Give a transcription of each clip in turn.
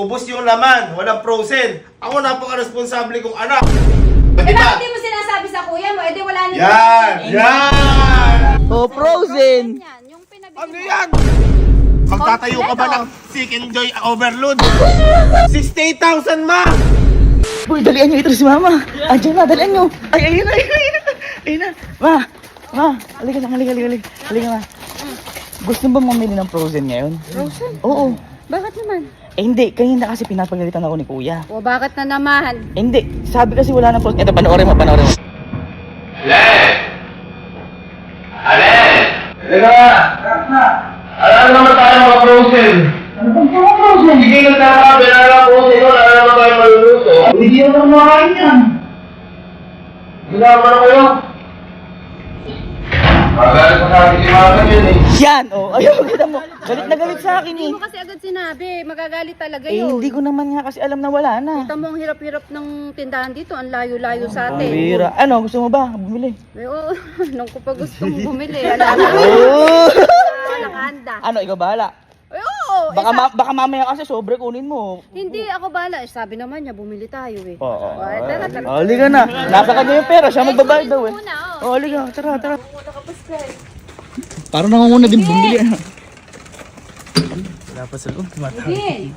Ubus yung laman, walang frozen. Ako napaka-responsable kong anak. Eh bakit di mo sinasabi sa kuya mo? Eh di wala na. Yan! Yan! Oh, frozen. Yung pinabili Ano mo. yan? Magtatayo ka ba ng Seek and Joy Overload? 68,000 ma! Boy, dalian nyo ito si mama. Andiyan na, dalian nyo. Ay, ayun na, ayun na, ayun na. Ayun na. Ma, halika lang, halika. Halika, ma. Gusto mo ba mamili ng frozen ngayon? Frozen? Oo. Bakit naman? Eh hindi, kanina kasi pinapagalitan ako ni kuya. O bakit na naman? Eh hindi, sabi kasi wala ng frozen. Ito, panoorin mo. Ano naman tayo mga frozen? Ano bang mga frozen? Hindi nagkakabi na lang frozen yun. Ano naman tayo maluluto? Hindi naman ang makain yan. Ginama na kayo. Magalit pa sa akin si Mama yun eh. Yan, oh. Ayun, kita mo. Galit na galit sa akin eh. Hindi mo kasi agad sinabi. Magagalit talaga Eh, yun. hindi ko naman nga kasi alam na wala na. Kita mo ang hirap-hirap ng tindahan dito. Ang layo-layo sa atin. Pambira. Ano, gusto mo ba? Bumili. Eh, oo. Nung ko pa gusto mong bumili. Alam mo. Oh! Walang handa. Ano, ikaw bahala. Eh, oo. Baka mamaya kasi sobre kunin mo. Hindi ako bala. Eh, sabi naman niya, bumili tayo eh. Oo. Tara. Oh, liga na. Nasa kanya yung pera. Siya magbabayad daw eh. Muna, Oh, liga. Tara. Parang nangunguna din bumili. Wala pa sa loob. Hindi.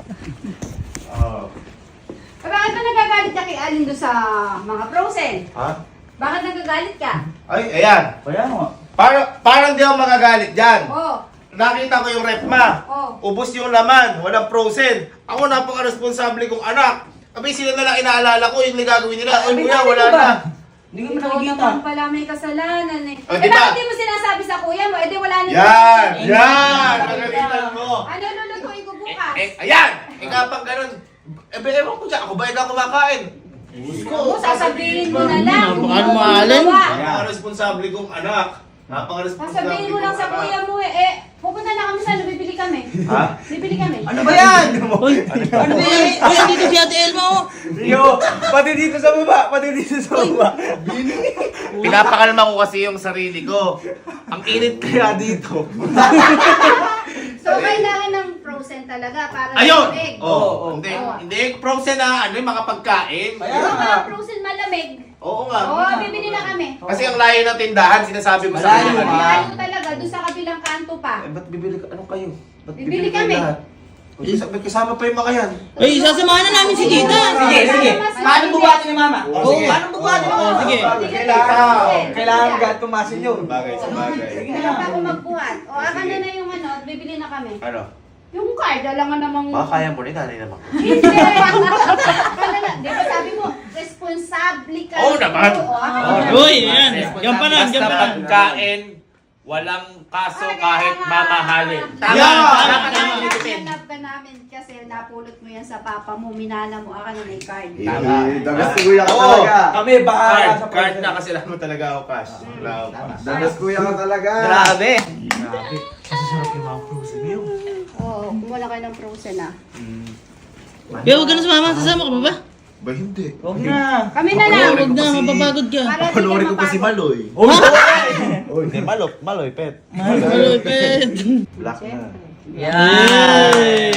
Bakit ba nagagalit ka kay Alin doon sa mga frozen? Ha? Bakit nagagalit ka? Ay, ayan. Kaya mo. Parang di ako magagalit dyan. Oh. Nakita ko yung ref ma. Oh. Ubus yung laman, walang frozen. Ako napaka-responsable kong anak. Abi sila na lang inaalala ko yung gagawin nila. Ay, kuya, wala na. Hindi ko Ikaw naman pala may kasalanan eh. Oh, Eh diba? bakit di mo sinasabi sa kuya mo? Eh di wala na. Yan! Yan! Nagalitan mo. Ano lulutuin ko bukas? Ayan! Kapag ganun, ewan ko dyan, ako ba yung kumakain? Oo, sasabihin mo na lang. Napaka mahalin. Napaka-responsable kong anak. Napaka-responsable Sasabihin mo lang sa kong kuya anak. mo eh. Pupunta na kami sa bibili kami. Ha? Bibili kami. Ano ba yan? Uy, ano ba yan? Uy, dito si Ate Elma oh. Yo, pati dito sa baba, Pinapakalma ko kasi yung sarili ko. Ang init kaya dito. So kailangan ng frozen talaga para Ayun! malamig. Hindi, frozen na, ano yung mga pagkain. Oo, mga frozen malamig. Oo nga. Oo, bibili na kami. Kasi ang layo ng tindahan, sinasabi mo sa Malayo, akin. Layo talaga, doon sa kabilang kanto pa. Ba't bibili ka? Ano kayo? Ba't Bibili kayo kami. lahat? May kasama pa yung mga yan. Ay, sasamahan na namin si Tita. Sige. Paano bubati ni Mama? Oo, sige. Paano bubati ni Mama? Sige. Kailangan tumasin yun. Bagay sa bagay. Kaya pa ako magbuhat. O, akan na yung ano, at bibili na kami. Ano? Yung card, alangan namang... Baka kaya mo rin, nanay naman. Hindi! Kala di ba sabi mo, responsable ka. Oo naman. Uy, yan. Yan pa lang, yan pa lang. pagkain, walang kaso kahit mamahalin. Tama, tama. Hanap ka namin kasi napulot mo yan sa papa mo, minana mo, akan na may card. Dagas kuya ka Oo, talaga. kami bahala sa card na kasi lang mo talaga ako cash. Wala ako cash. Dagas kuya ka talaga. Grabe. Oo, kumuha kayo ng frozen ah. Yo, huwag ka na sumama. Sasama ka pa ba? Ba hindi? Huwag na. Kami na lang. Huwag na, mapapagod ka. Para di ka mapagod. Maloy. Hindi, Maloy, pet. Maloy, pet. Black na. Yay!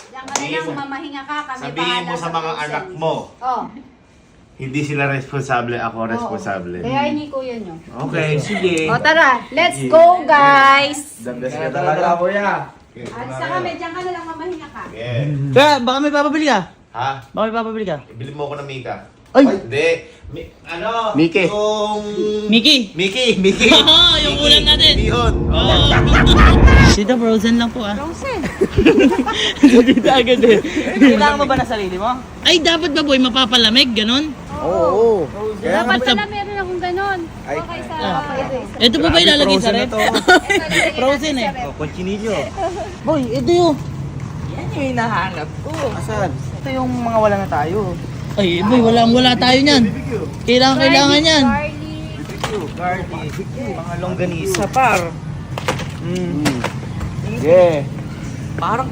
Diyan ka na lang, mamahinga ka. Kami Sabihin mo bahala sa mga frozen. anak mo, Oh. hindi sila responsable, ako responsable. Kaya ini kuya nyo. Okay, sige. O tara, let's go guys! Dagas ka talaga kuya. Alis na kami, diyan ka na lang, mamahinga ka. Yeah. Kaya, baka may papabili ka? Ha? Baka may papabili ka? Ibili mo ako ng Mika. Ay! Hindi. Ano? Miki. Yung... Mickey! Mickey! Oo, yung ulan natin. Yun. Dito, frozen lang po ah. Frozen! Dito agad eh. Kailangan mo ba na sarili mo? Ay, dapat ba boy, mapapalamig, ganon? Oo. Dapat pala meron akong ganon. Okay sa... Ito po ba ilalagay sa red? Frozen eh. Cochinillo. Boy, ito yun. Yan yung hinahanap ko. Asan? Ito yung mga wala na tayo. Ay, boy, wala tayo niyan. Kailangan yan. Garlic. Mga longganisa, par. Yeah. Parang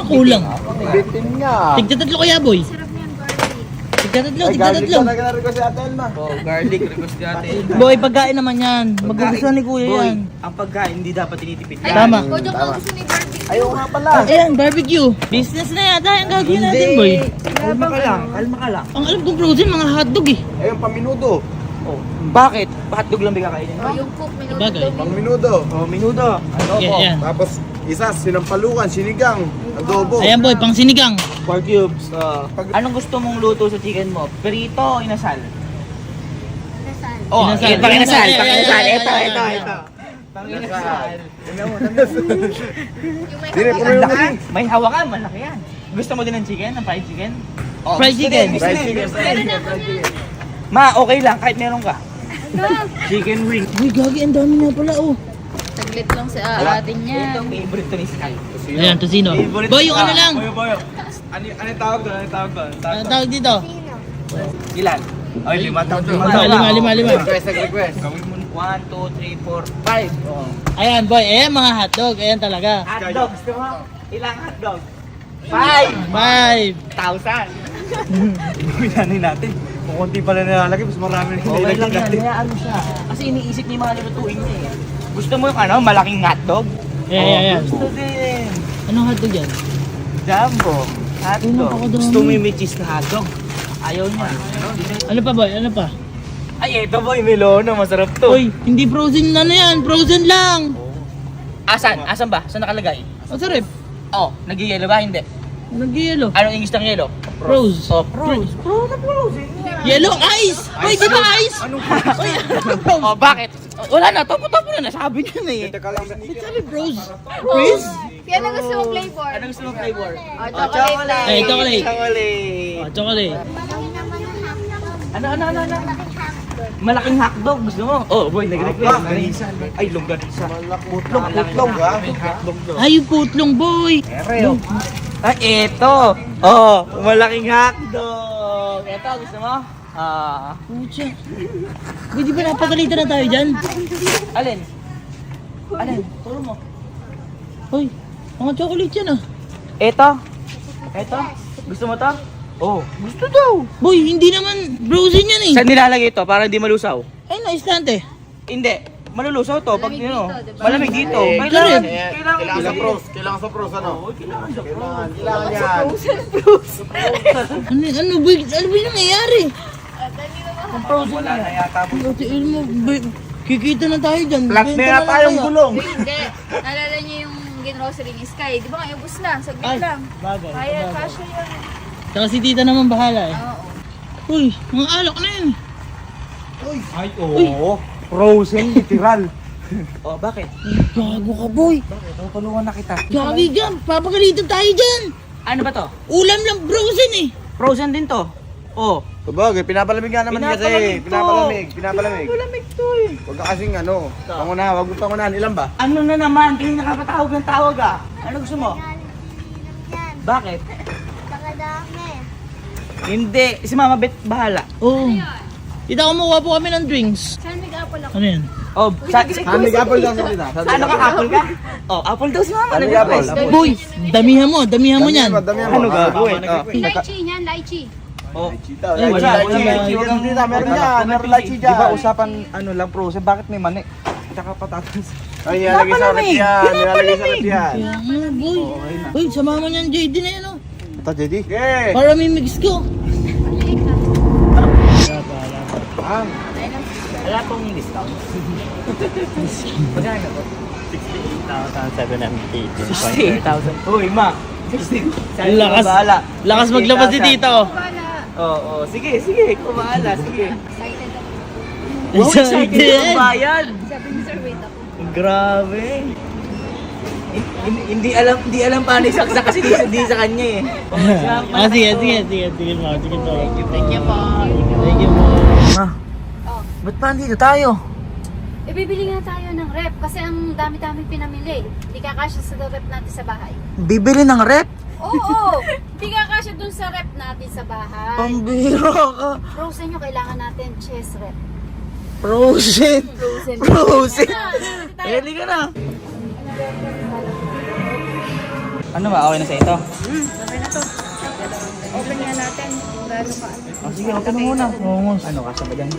kulang. Bitin niya. Tigtatatlo kaya, boy. Sarap yan, garlic. Tigtatatlo, Ay, garlic tigtatatlo. talaga na-request si Ate Elma. Garlic, request natin. Boy, pagkain naman yan. Magugustuhan ni kuya Boy, yan. ang pagkain hindi dapat tinitipid. Tama. Kodyo ko gusto ni barbecue. Ayaw nga pala. Ayan, barbecue. Business na yata yung gagawin natin, boy. Kalma ka lang, kalma ka lang. Ang alam kong frozen, mga hotdog eh. Ayun, paminudo. Oh, bakit? Hotdog lang bigakainin mo? Yung cook, minuto Bagay. daw. Paminudo. Oh, minuto. Yeah, yan. Tapos, isa, sinampalukan, sinigang, adobo. Ayan, boy, pang sinigang. 4 cubes. Anong gusto mong luto sa chicken mo? Perito o inasal? Oh, Inasal. pang inasal. Inasal. Pang inasal. Ayan, Ito, ayan, ito, ayan. ito. Pang inasal. Dili, Ang puno laki. yung May hawakan, malaki yan. Gusto mo din ng chicken? Ng fried chicken? Oh, Fried gusto chicken. din, gusto Fried din, chicken. gusto din. Ma, okay lang kahit meron ka. Chicken wing. Uy, gagi, ang dami na pala, oh. Saglit lang sa atin yan. Ito, favorite to ni Sky. Ayan, tosino. Favorite Boy, yung ano lang. Boy. Ano yung tawag doon? Ano yung tawag doon? Ano tawag dito? Ilan? Ay, lima. Lima. request. Gawin mo 1, 2, 3, 4, 5. Oo. Ayan, boy, ayan mga hotdog. Ayan talaga. Hotdog. Gusto mo? Ilang hotdog? 5,000. 5. Kuyanin natin. Kung konti pala nilalagay, mas marami na Okay lang yan, natin. hayaan mo siya. Kasi iniisip niya yung mga lutuin niya eh. Gusto mo yung malaking hotdog? Ayan. Gusto din. Anong hotdog yan? Jumbo. Hotdog. Napakadami. Gusto mo yung may cheese na hotdog? Ayaw niya. Ano pa, boy? Ano pa? Ay, ito boy, melono. Masarap to. Uy, hindi frozen na yan. Frozen lang. Asan? Asan ba? Saan nakalagay? Masarap. Oh, nag-yellow ba? Hindi. Nag-yellow. Anong English ng yellow? Rose. Oh, rose. Yellow ice! Uy, di ba ice? Uy, rose. Oh, bakit? Wala na, topo-topo na. Sabi niyo na eh. Sabi rose. Rose? Yan ang gusto mong flavor. Anong gusto mong flavor? Oh, chocolate. Eh, chocolate. Chocolate. Oh, chocolate. Ano? Malaking hotdog. Gusto mo? Oh, boy, nag-request. Ay, longganisa. Putlong, ha? Ay, yung putlong, boy. Ereo. Ay, eto. Oh, malaking hotdog. Eto, gusto mo? Pucha. Boy, di ba napagalitan na tayo dyan? Alin? Alin? Turo mo. Uy, mga chocolate yan ah. Eto. Eto. Gusto mo to? Oh, gusto daw. Boy, hindi naman frozen yan eh. Saan nilalagay ito para hindi malusaw? Ay, na-istante. Hindi. Malulusaw to pag Malamig yun. dito, diba? Malamig dito. Eh, Kailangan. Kailangan sa pros. Kailangan sa pros, ano? Kailangan yan. Ano boy? Ano ba yung nangyayari? Wala na yata. Ate, mo, boy, kikita na tayo dyan. Flat na Benta yata lang yung kaya. gulong. Hindi. Naalala niyo yung ginrocery ni Sky. Di ba nga, ubus na. Saglit Ay, lang. bagay. Kaya, kasha yun. Tsaka si tita naman bahala eh. Oo. Uy, mga alak na yun. Ay, oo. Frozen, literal. Oh, bakit? Gago ka boy. Tutulungan na kita. Gagi ka, papagalitan tayo dyan. Ano ba to? Ulam lang frozen eh. Frozen din to. Oh. Sabagay, pinapalamig nga naman kasi. Pinapalamig to. Pinapalamig. Malamig to eh. Huwag ka kasing ano. Wag mo pangunahan. Ilan ba? Ano na naman? Hindi nakapatawag ng tawag ah. Ano gusto mo? Bakit? Hindi. Si Mama Bet bahala. Oo. Tita, kumuha po kami ng drinks. Saan nag-apple ako? Ano yan? Oh, Hamig apple daw sa kita. ano ka? Apple ka? Oh, apple daw si Mama. Hamig Nag-request. apple. Boy, damihan mo niyan. Damihan mo. Ano gagawin? Lychee niyan, lychee. Oh. Ay, wala, wala. Meron yan. Meron lang siya. Di ba usapan ano lang frozen? Bakit may mani? Tsaka patatas. Ay, nilalagay sa rep yan. Nilalagay sa rep yan. Kaya nga, boy. Uy, sama mo niyan, JD na yan oh. Ito, JD. Okay. Para may mix ko. Wala pong discount. Magkano po? 68,000. Uy, ma. 60. Lakas maglabas si tita oh. Oo, sige. Kumahala, sige. Excited ako. Wow, excited yung bayad. Sabi ni Sir, wait ako. Grabe. Hindi alam paano isaksak kasi di sa kanya eh. Sige mo. Thank you po. Thank you mo. Ma, ba't pa dito tayo? Bibili nga tayo ng rep kasi ang dami-dami pinamili. Hindi kakasya sa rep natin sa bahay. Bibili ng rep? Oo! Hindi kakasya dun sa rep natin sa bahay. Pambiro ka. Frozen yung kailangan natin, chest rep. Frozen. Frozen. Pwede ka na. Ano ba? Okay na sa ito? Okay na to. Open nga natin kung gaano ka. Oh, sige, open mo muna. Ano ka ba dyan?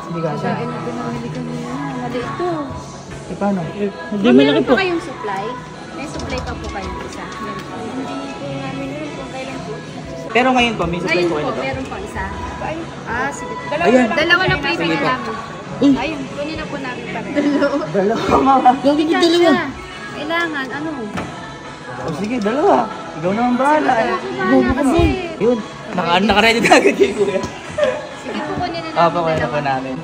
Hindi ka siya. Kain na pinamili ko niya. Mali ito. Eh, paano? Hindi malaki po. pa kayong supply? May supply supply pa po kayo isa. Meron po. Hindi po namin yun kung kailan po. Pero ngayon po, may supply Ngayon po po, kayo nito. meron po isa. Sige. Ayan. Dalawa na po yung Sige bigyan po. namin. Ayun, kunin na po namin pa rin. Dalawa, mama. Gawin niyo dalawa. Kailangan, ano? O sige, dalawa. Ikaw naman bahala. Bahala kasi. Yun, naka-ready na agad yung kuya. Sige po, kunin na namin. Opo, kuya na po namin.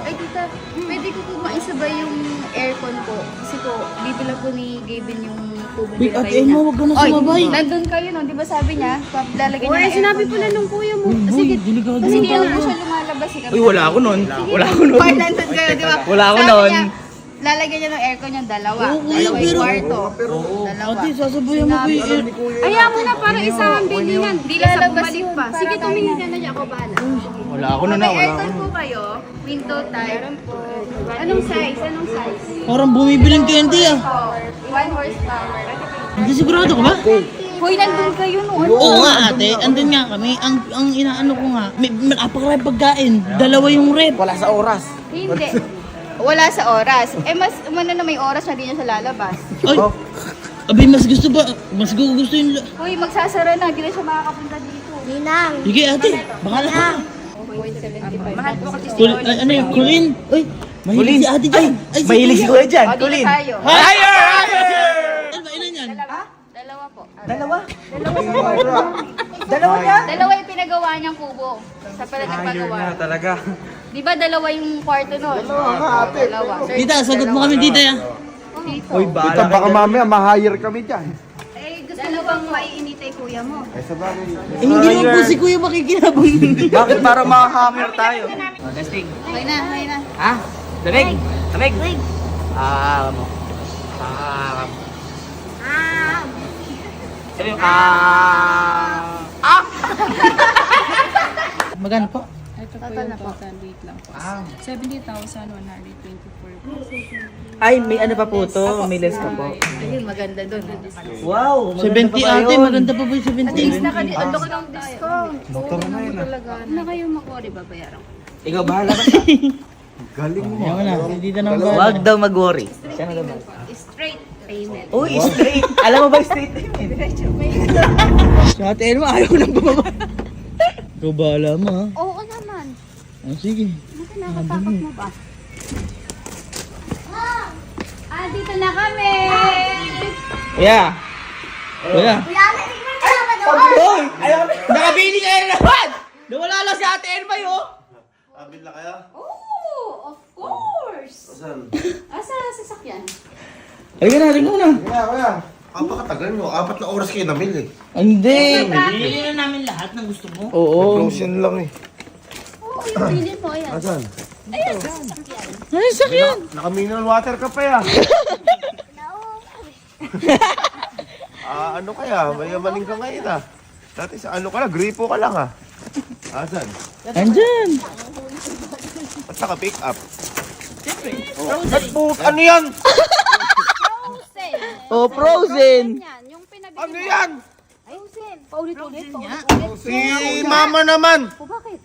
Ay, tita, pwede ko po maisabay yung aircon po. Kasi po, bibila po ni Gavin yung tubo Wait, nila ate Emma, huwag ka na sumabay. Nandun kayo, no? Di ba sabi niya, lalagyan niya ng aircon. Sinabi po na nung kuya mo. Sige, delikado kasi hindi na naman po tayo. siya lumalabas. Uy, wala ako nun. Wala ako nun. Par, nandun kayo, di ba? Wala ako Sabi nun. niya, lalagyan niya ng aircon yung dalawa. Oo, kuya, Dalawa yung pero- kwarto. Dalawa. Ate, sasabayan mo ko yung Ayaw mo na para isang bilingan. Hindi lalabas yun. Sige, tumingin ka na niya. Ako bahala. Wala ako nun. May aircon po kayo, window type. Anong size? Anong size? Parang bumibilang candy ah. 1 horsepower. Hindi sigurado ka ba? Hoy, nandun kayo no. Oo nga ate, andun nga kami. Ang inaano ko nga, may napakaraming pagkain. Dalawa yung rep. Wala sa oras. Hindi. Wala sa oras. Mas umano na may oras na di niya siya lalabas. Ay, abay mas gusto ba? Mas gusto yung... Hoy, magsasara na. Hindi na siya makakapunta dito. Ninang. Sige ate, bahala ka. Mahal po kasi si Ano yung kulin? Ay, mahilig si ate dyan. Ay, si Mahilig si kuya dyan. O, dito Kulin. tayo. Higher! Ano ba, ilan yan? Dalawa po. Dalawa? Dalawa yung pinagawa niyang kubo. Sa pala nagpagawa. talaga. Di ba dalawa yung kwarto nun? Dalawa. Tita, sagot mo kami tita ya. Dito. Uy, Ito bahala baka mamaya ma-hire kami dyan. Eh, gusto mo bang maiinitay kuya mo? Ay, sa bagay. Eh, hindi naman po si kuya makikinabang. Bakit para makahammer tayo? Testing. Okay na, okay na. Ha? Lamig? Lamig? Mo. Sabi yung Magano po? Ito po yung total rate lang po. 70,124. Ay, may ano pa po to? May less pa po. Ayun, maganda doon. Wow! 70 ate, maganda pa po yung 70. Ang laki ng discount. Doktor na yun. Ano kayo makori, babayaran ko. Ikaw bahala ka. Galing mo. Ayaw na, hindi na naman Huwag daw mag-worry. Siya na naman. Straight payment. Uy, straight! Alam mo ba straight payment? Si ate Elma, ayaw nang bumaba. Ikaw bahala mo ha. Oo naman. Oh, sige. Nakakatakot mo ba? Dito na kami! Yeah. Kuya. Hoy! Nakabili ka na naman! Nawala lang si ate Elma yun. Abil na kaya? Oh, of course! Saan? Asa sasakyan? Halika na, halika muna. Kaya. Kapakatagal nyo. 4 na oras kayo namili. Hindi. Bili na namin lahat ng gusto mo. Oo. Frozen lang eh. Oo, yung bilin mo, ayan. Asan? Ayan, sasakyan. Ay, sakyan. Naka-mineral water ka pa ya. Ano kaya? Mayamanin ka ngayon ah. Dati sa ano ka lang, gripo ka lang ah. Asan? Andyan. Ba't naka-pick up? Ano yan? Frozen. Oh, frozen. Yan, yung pinabili Ano mo. yan? Frozen. Paulit-ulit, paulit-ulit. Si mama naman. O, bakit?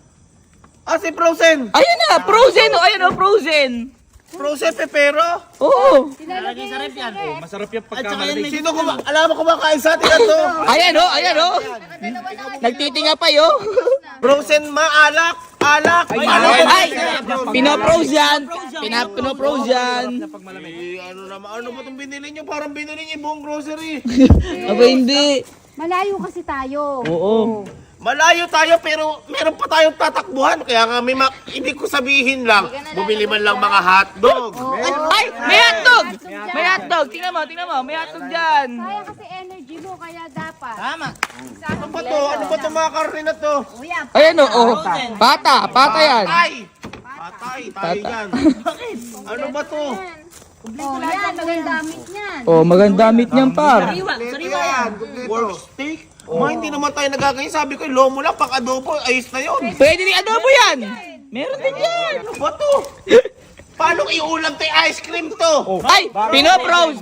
Si Frozen. Ayun na, frozen. Oh, ayun oh, frozen. Frozen pepero. Oo. Masarap yung Sino alam mo kumakain sa atin ito? Ayan oh, ayan oh. Nagtitinga pa yo. Frozen alak. Alak. Ay, pinoprose yan. Pinoprose yan. Ano naman, ano ba itong binili nyo? Parang binili nyo yung buong grocery. Aba hindi. Malayo kasi tayo. Oo. Malayo tayo pero meron pa tayong tatakbuhan. Kaya nga hindi ko sabihin lang, bumili man lang mga hotdog. Ay, may hotdog. May hotdog. Tingnan mo, may hotdog dyan. Kaya kasi energy mo, kaya dapat. Tama. Ano ba to? Ano ba itong mga karne na to? Ayan oh. Pata yan. Patay tayo yan. Ano ba to? Oh, yan, magagamit niyan. Oh, maganda meat niyan par. Sariwa yan. Pork steak? Hindi naman tayo nagaganyan. Sabi ko, lomo lang, pang adobo, ayos na yun. Pwede rin adobo yan. Meron din yan. Ano ba to? Paano iulam tayo ice cream to? Ay, pinoprose.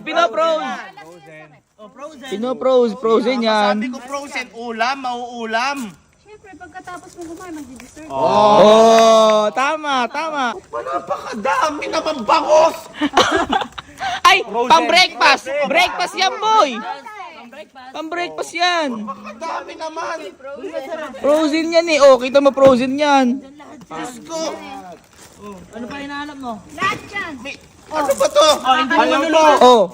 Pinoprose, frozen yan. Sabi ko frozen, ulam, mauulam. Siyempre, pagkatapos mo kumain, mag-dessert. Oh, tama. Napakadami naman bangos. Ay, pang-breakfast! Breakfast yan, boy! Pang-breakfast yan! Dami naman. Frozen yan eh. Oh, kita mo frozen yan. Diyos ko. Lahat yan. Ano ba to? Oh,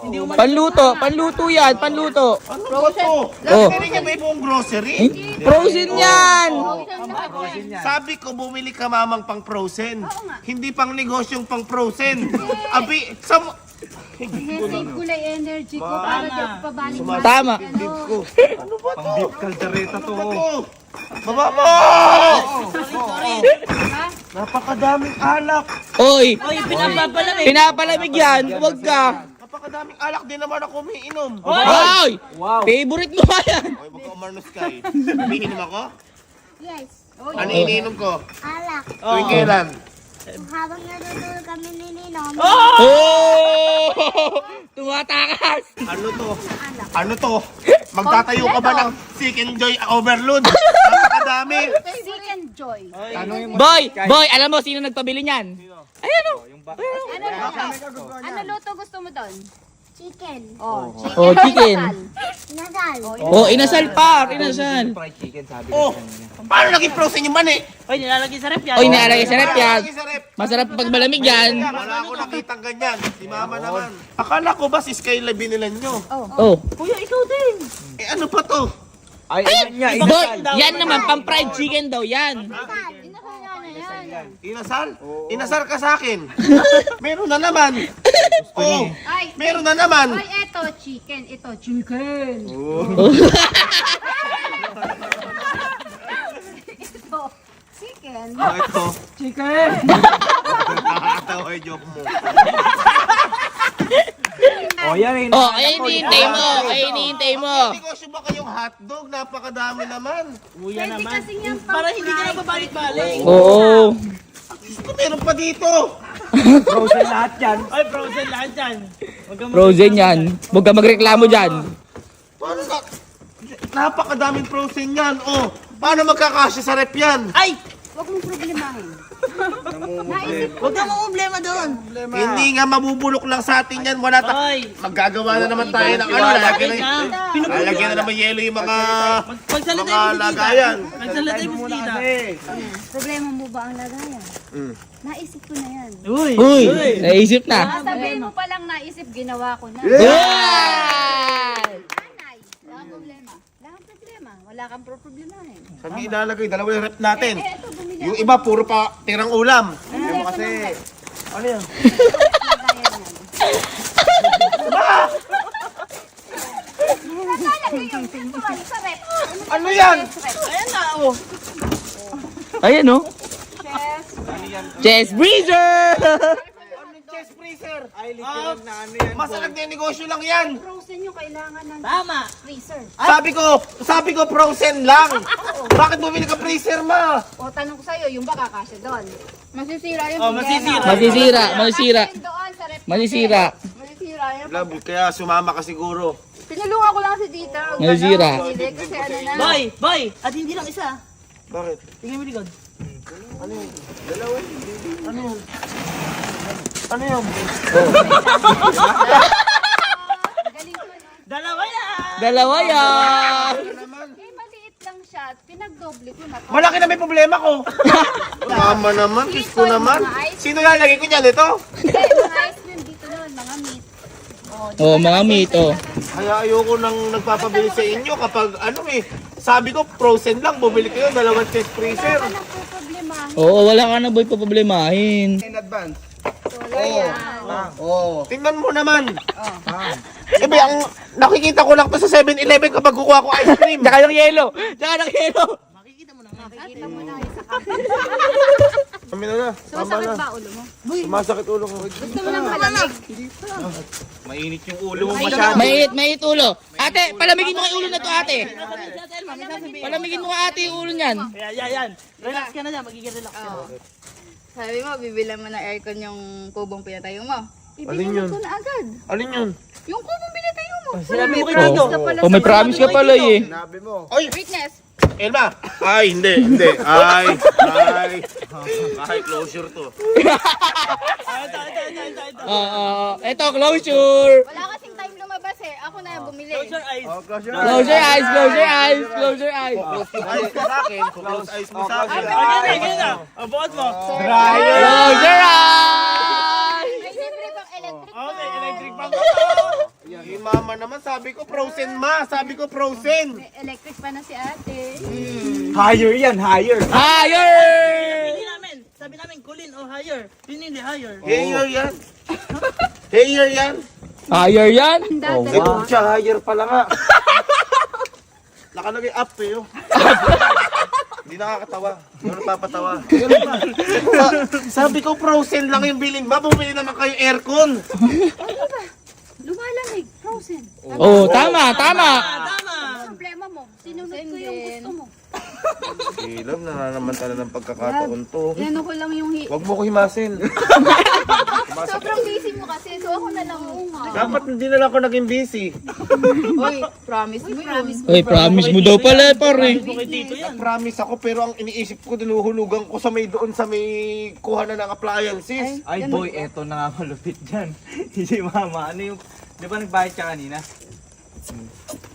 panluto yan, panluto. Ano ba to? Oh. Hindi ka ba ibang grocery? Frozen yan! Sabi ko, bumili ka mamang pang frozen. Hindi pang negosyong pang frozen. Abi, Save ko lang energy ko para di ako pabalik. Tama. ano ba to? Beef caldereta to. Baba mo! Napakadaming alak. Oy, pinapalamig yan. Huwag ka. Napakadaming alak din naman ako umiinom. Oy! Favorite mo ba yan? Oy, wag ka umarnos kay. Umiinom ako? Yes. Ano iniinom ko? Alak. Tuwing kailan? Habang natutulog kami ni Ninom. Oh! Tumatakas! Ano to? Ano to? Magtatayo ka ba ng Chicken Joy Overload? Napakadami. Seek and joy. Boy, alam mo sino nagpabili niyan? Ayan o. Ano luto gusto mo doon? Chicken. Oh, Oh, chicken. Nasal. Oh, inasal pa, inasal. Oh, paano naging frozen yung mani? Oy, nilalagay sa rep yan. Lagi sa rep. Masarap pag malamig yan. Wala ako nakitang ganyan. Si mama naman. Akala ko ba si Skyla binilan nyo? Oh. Eh ano pa to? Boy, yan naman, pang fried chicken daw yan. Inasal? Inasal ka sa akin. Meron na naman. Oh, Ay, meron na naman. ay, eto, chicken. Ito, chicken. Ito, chicken. Ito. Chicken. Nakakatawa yung joke mo. Oh, ay hinihintay mo, ay hinihintay mo. Negosyo ba kayong hotdog? Napakadami naman. Pwede kasi niyang para hindi ka na babalik-balik. Oo. Gusto meron pa dito. Frozen yan. Huwag ka magreklamo dyan. Paano ka? Napakadaming frozen yan. Oh, paano magkakasya sa rep yan? Huwag mong problemahin. Naisip ko Huwag kang problema doon. Hindi nga mabubulok lang sa atin yan. Wala maggagawa na naman tayo ng ano. Lalagyan na naman yelo yung mga lagayan. problema mo ba ang lagayan? Naisip ko na yan. Uy, naisip na. Sabihin mo palang naisip, ginawa ko na. Yan! Nanay, wala kang problema. Wala kang problema. Wala kang problemahin. Sabi ilalagay, dalawa yung rep natin. Ito, bumili Yung iba, puro pa tirang ulam. Hindi mo kasi... Ano yan? Ano yan? Ayan o. Chest freezer! Ano yung chest freezer? Masalag na yung negosyo lang yan. Frozen yung kailangan ng freezer. Sabi ko frozen lang. Bakit bumili ka freezer, ma? O, tanong ko sa'yo, yung ba kakasya doon? Masisira yung Masisira. Doon sa rep. Masisira. Masisira yung Labo, kaya sumama ka siguro. Tinulungan ko lang si Tita. Masisira. Hindi kasi ano na. Boy, at hindi lang isa. Bakit? Tingnan mo likod. Ano yun? Galing ko na. Dalawa yan. Eh, maliit lang siya. Pinag-doble ko na. Malaki na may problema ko. Mama naman, kiss ko naman. Sino lalagay ko dyan? Ito? Mga ice cream dito nun, mga meat. Oh, mga meat, oh. Kaya ayoko nang nagpapabili sa inyo kapag ano sabi ko frozen lang, bumili kayo dalawang chest freezer. Wala ka na po problema. Oo, wala ka na boy paproblemahin. In advance. Solar yan. Tingnan mo naman. Iba, ang nakikita ko lang to sa 7-Eleven kapag kukuha ko ice cream. Tsaka ng yelo. Tsaka ng yelo. Nakita mo na yung sa kapit. Kami na. Sumasakit ba ulo mo? Sumasakit ulo ko. Gusto mo lang malamig. Mainit yung ulo mo masyado. May ulo. Ate, palamigin mo nga yung ulo na to, ate. Palamigin mo nga ate yung ulo niyan. Yan. Relax ka na dyan, magiging relax ka. Sabi mo, bibilan mo ng aircon yung kubong pinatayo mo. Alin yun? Ito na agad. Alin yun? Yung kubong pinatayo mo. Sinabi mo kay Tito. Oh, may promise ka pala eh. Oy! Witness. Elma! Ay, hindi. Ay. Closure to. Eto, closure. Wala kasing time lumabas eh. Ako na yung bumili. Close your eyes, close your eyes. Close eyes mo sa akin. Close eyes mo sa akin. Close your eyes. May libre bang electric fan? Electric fan. Yung mama naman, sabi ko frozen ma. Sabi ko frozen. May electric pa na si ate. Higher yan, higher. Higher! Sabi namin, Colin o higher. Pinili higher. Hayer yan. Hayer yan. Higher yan? Eh, kung siya, higher pala nga. Nakalagay up eh. Oh. Hindi nakakatawa. Hindi napapatawa. Sabi ko frozen lang yung bilin ba? Bumili naman kayo aircon. Lumalamig, frozen. Oh, tama. Ano problema mo? Sinunod ko yung gusto mo. Ilam, nananamantala ng pagkakataon to. Ano ko lang yung Huwag mo ko himasin. sobrang busy mo kasi. So ako na lang. Dapat hindi na lang ako naging busy. Uy, promise mo yun. Uy, promise mo daw pala, pare. Promise ako pero ang iniisip ko dinuhulugan ko sa may doon sa may kuha na ng appliances. Ay boy, eto na nga malupit dyan. Hindi mama, ano yung... Di ba nagbayad ka kanina?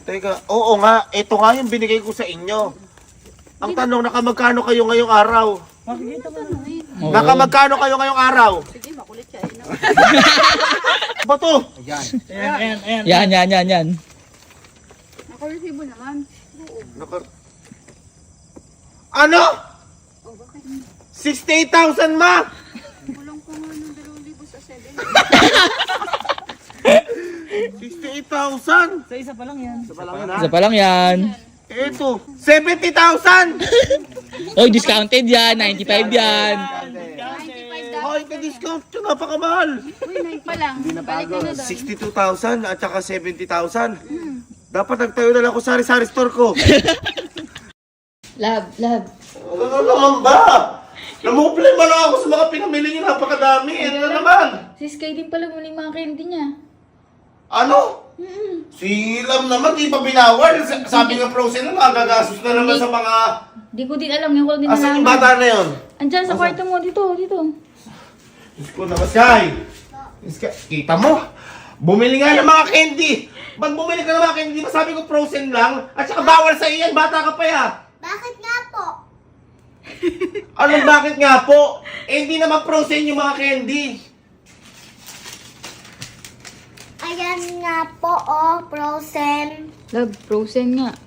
Teka, oo nga, ito nga yung binigay ko sa inyo. Ang tanong, nakamagkano kayo ngayong araw? Nakamagkano kayo ngayong araw? Sige, makulit siya. Ba to? Yan. Nakuresibo naman. Ano? 68,000 ma! Kulang ko nga ng 2,000 sa 68,000! Sa isa pa lang yan. Ito, 70,000! Oy, discounted yan. 95 yan. 95 daw. Hoy, ka-discount yun, napakamahal! Uy, 9 pa lang. Balik na doon. 62,000 at saka 70,000. Dapat nagtayo na lang ako sari-sari store ko. Love. Ano naman ba? Namumplay lang ako sa mga pinamili niyo, napakadami. Ano na naman? Si Sky din pala muli mga candy niya. Ano? Si Lam naman, di pa binawal. Sabi nga frozen na, nagagastos na naman sa mga... Di ko din alam, yung ko din Asan yung bata na yun? Andyan sa kwarto mo, dito. Diyos ko naman, Sky. Kita mo? Bumili nga ng mga candy. Pag bumili ka ng mga candy, masabi ko frozen lang. At saka bawal sa iyan, bata ka pa ya. Bakit nga po? Anong bakit nga po? Eh, hindi naman frozen yung mga candy. Ayan nga po, oh, frozen. Love, frozen nga.